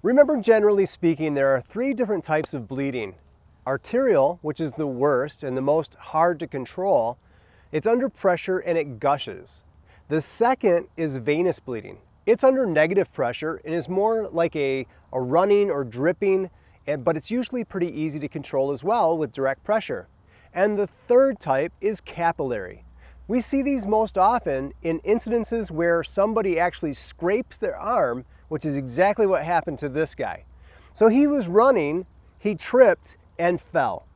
Remember, generally speaking, there are 3 different types of bleeding. Arterial, which is the worst and the most hard to control, it's under pressure and it gushes. The second is venous bleeding. It's under negative pressure and is more like a running or dripping, but it's usually pretty easy to control as well with direct pressure. And the third type is capillary. We see these most often in incidences where somebody actually scrapes their arm, which is exactly what happened to this guy. So he was running, he tripped and fell.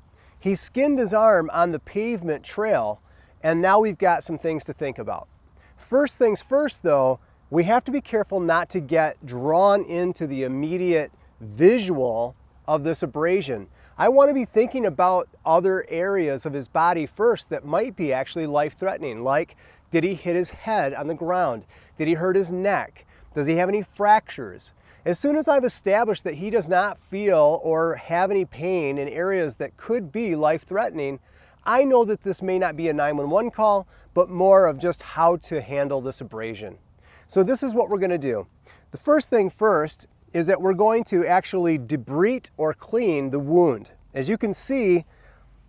He skinned his arm on the pavement trail, and now we've got some things to think about. First things first though, we have to be careful not to get drawn into the immediate visual of this abrasion. I want to be thinking about other areas of his body first that might be actually life-threatening, like did he hit his head on the ground? Did he hurt his neck? Does he have any fractures? As soon as I've established that he does not feel or have any pain in areas that could be life-threatening, I know that this may not be a 911 call, but more of just how to handle this abrasion. So this is what we're going to do. The first thing first is that we're going to actually debride or clean the wound. As you can see,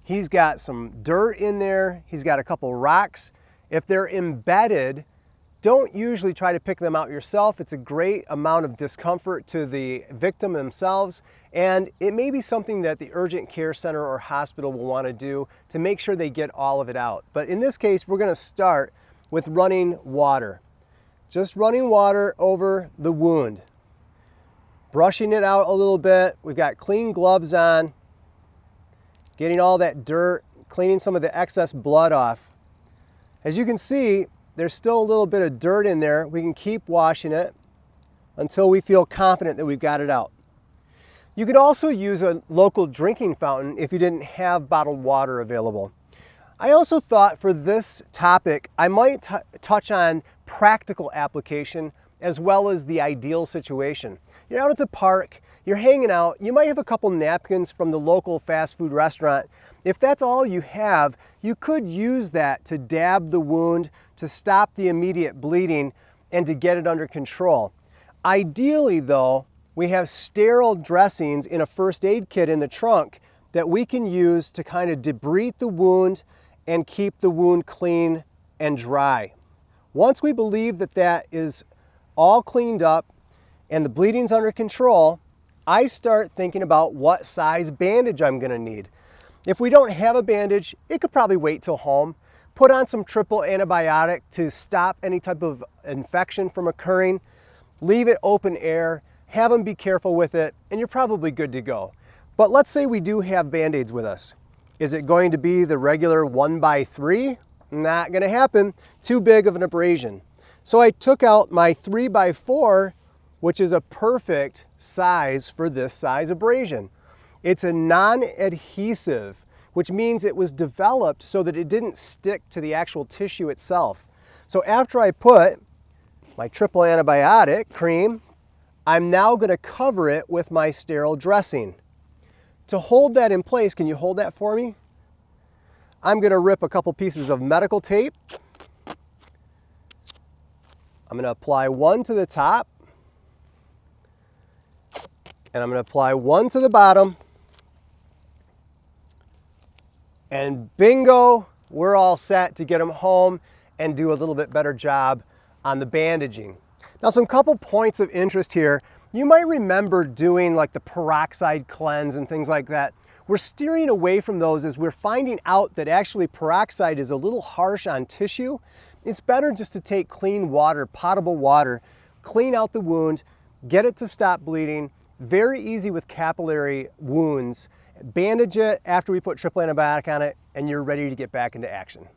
he's got some dirt in there, he's got a couple rocks. If they're embedded, don't usually try to pick them out yourself. It's a great amount of discomfort to the victim themselves, and it may be something that the urgent care center or hospital will want to do to make sure they get all of it out. But in this case, we're going to start with running water. Just running water over the wound. Brushing it out a little bit. We've got clean gloves on. Getting all that dirt, cleaning some of the excess blood off. As you can see, there's still a little bit of dirt in there. We can keep washing it until we feel confident that we've got it out. You could also use a local drinking fountain if you didn't have bottled water available. I also thought for this topic, I might touch on practical application as well as the ideal situation. You're out at the park, you're hanging out, you might have a couple napkins from the local fast food restaurant. If that's all you have, you could use that to dab the wound, to stop the immediate bleeding, and to get it under control. Ideally though, we have sterile dressings in a first aid kit in the trunk that we can use to kind of debride the wound and keep the wound clean and dry. Once we believe that that is all cleaned up and the bleeding's under control, I start thinking about what size bandage I'm going to need. If we don't have a bandage, it could probably wait till home. Put on some triple antibiotic to stop any type of infection from occurring. Leave it open air, have them be careful with it, and you're probably good to go. But let's say we do have Band-Aids with us. Is it going to be the regular 1x3? Not going to happen. Too big of an abrasion. So I took out my 3x4, which is a perfect size for this size abrasion. It's a non-adhesive, which means it was developed so that it didn't stick to the actual tissue itself. So after I put my triple antibiotic cream, I'm now going to cover it with my sterile dressing. To hold that in place, can you hold that for me? I'm going to rip a couple pieces of medical tape. I'm going to apply one to the top, and I'm going to apply one to the bottom, and bingo, we're all set to get them home and do a little bit better job on the bandaging. Now, some couple points of interest here. You might remember doing like the peroxide cleanse and things like that. We're steering away from those as we're finding out that actually peroxide is a little harsh on tissue. It's better just to take clean water, potable water, clean out the wound, get it to stop bleeding. Very easy with capillary wounds. Bandage it after we put triple antibiotic on it, and you're ready to get back into action.